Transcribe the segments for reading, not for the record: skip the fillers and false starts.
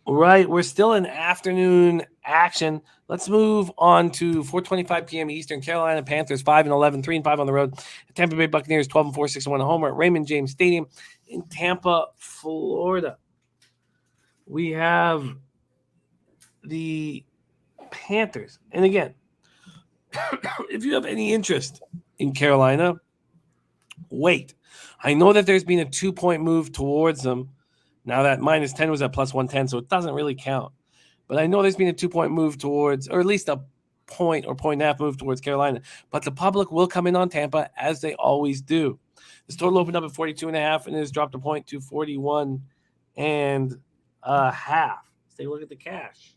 All right, we're still in afternoon action. Let's move on to 4:25 p.m. Eastern. Carolina Panthers 5-11, 3-5 on the road. Tampa Bay Buccaneers 12-4, 6-1 a homer at Raymond James Stadium in Tampa, Florida. We have the Panthers, and again, if you have any interest in Carolina, wait. I know that there's been a 2-point move towards them. Now that -10 was at +110, so it doesn't really count. But I know there's been a 2-point move towards, or at least a point or point and a half move towards Carolina. But the public will come in on Tampa as they always do. This total opened up at 42.5 and has dropped a point to 41 and a half. Let's take a look at the cash.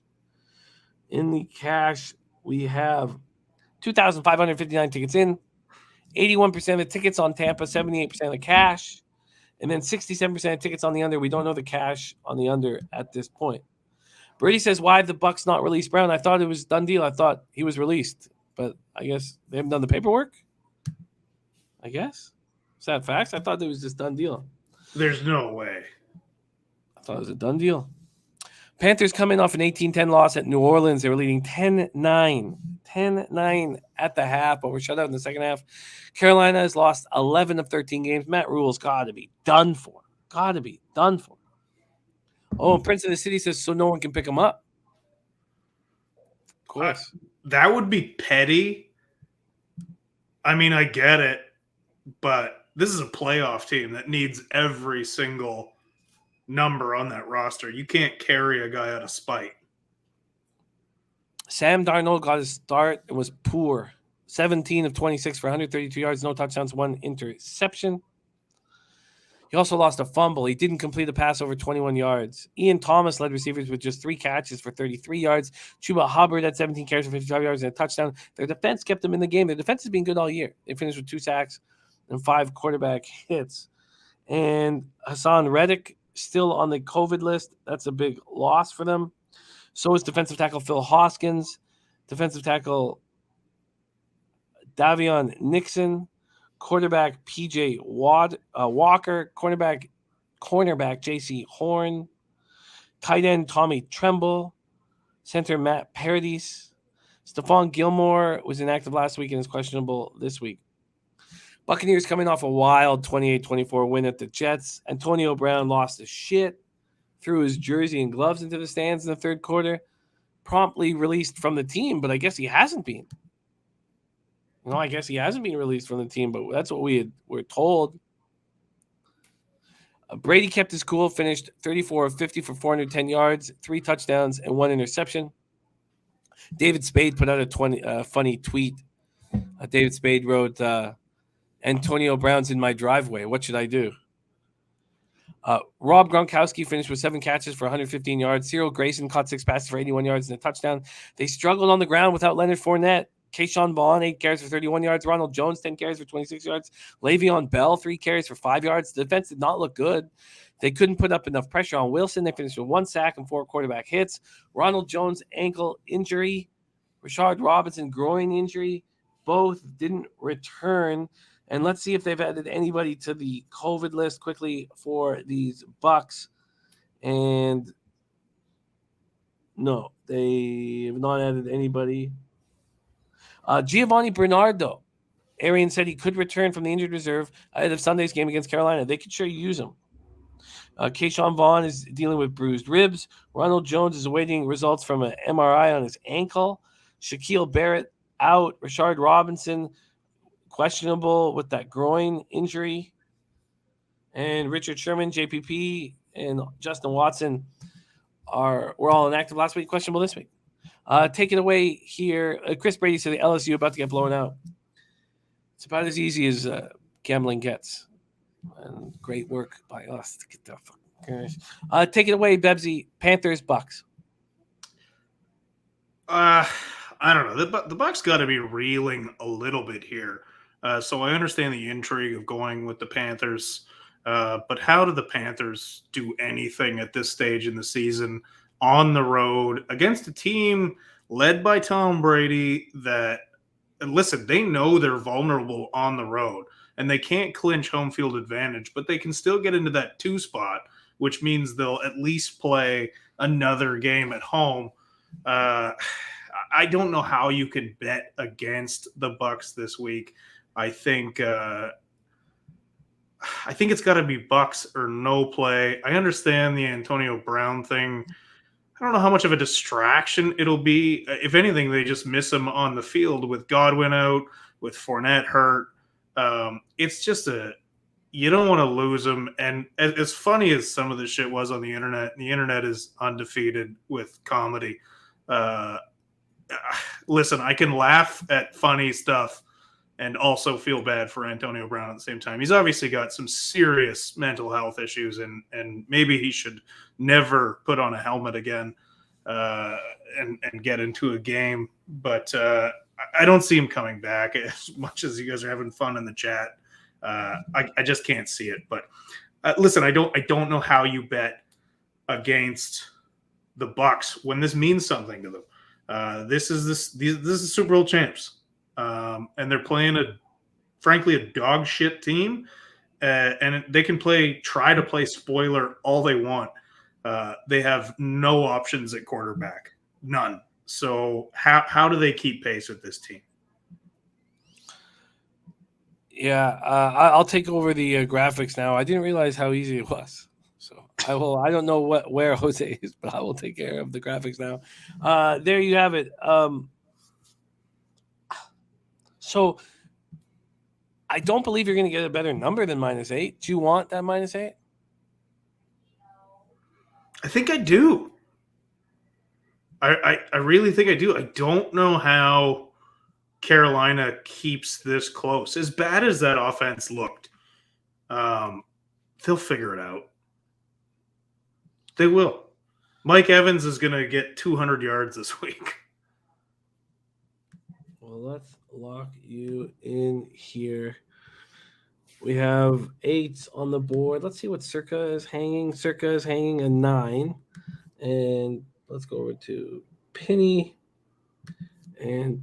In the cash, we have 2,559 tickets in, 81% of the tickets on Tampa, 78% of the cash, and then 67% of tickets on the under. We don't know the cash on the under at this point. Brady says, why have the Bucks not released Brown? I thought it was done deal. I thought he was released, but I guess they haven't done the paperwork. I guess. Is that facts? I thought it was just done deal. There's no way. I thought it was a done deal. Panthers coming off an 18-10 loss at New Orleans. They were leading 10-9. 10-9 at the half, but were shut out in the second half. Carolina has lost 11 of 13 games. Matt Rule's got to be done for. Got to be done for. Oh, Prince of the City says so no one can pick him up. Of course. That would be petty. I mean, I get it, but this is a playoff team that needs every single number on that roster. You can't carry a guy out of spite. Sam Darnold got his start. It was poor. 17 of 26 for 132 yards, no touchdowns, 1 interception. He also lost a fumble. He didn't complete a pass over 21 yards. Ian Thomas led receivers with just 3 catches for 33 yards. Chuba Hubbard had 17 carries for 55 yards and a touchdown. Their defense kept them in the game. Their defense has been good all year. They finished with 2 sacks and 5 quarterback hits. And Hassan Reddick still on the COVID list. That's a big loss for them. So is defensive tackle Phil Hoskins, defensive tackle Davion Nixon, quarterback PJ Walker, cornerback J.C. Horn, tight end Tommy Tremble, center Matt Paradis. Stephon Gilmore was inactive last week and is questionable this week. Buccaneers coming off a wild 28-24 win at the Jets. Antonio Brown lost his shit, threw his jersey and gloves into the stands in the third quarter, promptly released from the team, but I guess he hasn't been. I guess he hasn't been released from the team, but that's what were told. Brady kept his cool, finished 34 of 50 for 410 yards, 3 touchdowns, and 1 interception. David Spade put out a funny tweet. David Spade wrote, Antonio Brown's in my driveway. What should I do? Rob Gronkowski finished with 7 catches for 115 yards. Cyril Grayson caught 6 passes for 81 yards and a touchdown. They struggled on the ground without Leonard Fournette. Keyshawn Vaughn, 8 carries for 31 yards. Ronald Jones, 10 carries for 26 yards. Le'Veon Bell, 3 carries for 5 yards. The defense did not look good. They couldn't put up enough pressure on Wilson. They finished with 1 sack and 4 quarterback hits. Ronald Jones, ankle injury. Rashard Robinson, groin injury. Both didn't return. And let's see if they've added anybody to the COVID list quickly for these Bucks. And no, they have not added anybody. Giovanni Bernardo. Arian said he could return from the injured reserve ahead of Sunday's game against Carolina. They could sure use him. Keyshawn Vaughn is dealing with bruised ribs. Ronald Jones is awaiting results from an MRI on his ankle. Shaquille Barrett out. Rashard Robinson questionable with that groin injury. And Richard Sherman, JPP, and Justin Watson were all inactive last week, questionable this week. Take it away here. Chris Brady said the LSU about to get blown out. It's about as easy as gambling gets. And great work by us to get that fucking cash. Take it away, Bebsie. Panthers, Bucks. I don't know. The Bucks got to be reeling a little bit here. So I understand the intrigue of going with the Panthers. But how do the Panthers do anything at this stage in the season on the road against a team led by Tom Brady that, listen, they know they're vulnerable on the road and they can't clinch home field advantage, but they can still get into that 2 spot, which means they'll at least play another game at home. I don't know how you can bet against the Bucs this week. I think it's got to be Bucs or no play. I understand the Antonio Brown thing. I don't know how much of a distraction it'll be. If anything, they just miss him on the field with Godwin out, with Fournette hurt. It's just you don't want to lose him. And as funny as some of the shit was on the internet is undefeated with comedy. Listen, I can laugh at funny stuff and also feel bad for Antonio Brown at the same time. He's obviously got some serious mental health issues, and maybe he should never put on a helmet again and get into a game. But I don't see him coming back as much as you guys are having fun in the chat. I just can't see it. But listen, I don't know how you bet against the Bucs when this means something to them. This is Super Bowl champs. And they're playing frankly a dog shit team, and they can try to play spoiler all they want. They have no options at quarterback, none. So how do they keep pace with this team? Yeah, I'll take over the graphics now. I didn't realize how easy it was, so I will. I don't know where Jose is, but I will take care of the graphics now. There you have it. So I don't believe you're going to get a better number than -8. Do you want that -8? I think I do. I really think I do. I don't know how Carolina keeps this close. As bad as that offense looked, they'll figure it out. They will. Mike Evans is going to get 200 yards this week. Well, let's lock you in here. We have 8 on the board. Let's see what Circa is hanging. Circa is hanging a 9. And let's go over to Penny. And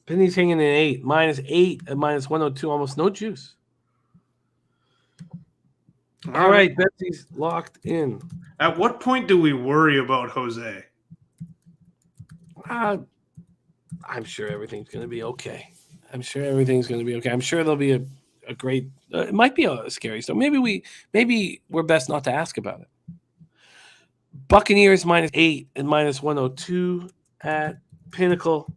Penny's hanging an 8. -8 at -102. Almost no juice. All right, Bebsie's locked in. At what point do we worry about Jose? I'm sure everything's going to be okay. I'm sure there'll be a great. It might be a scary story. Maybe we're best not to ask about it. Buccaneers -8 and -102 at Pinnacle.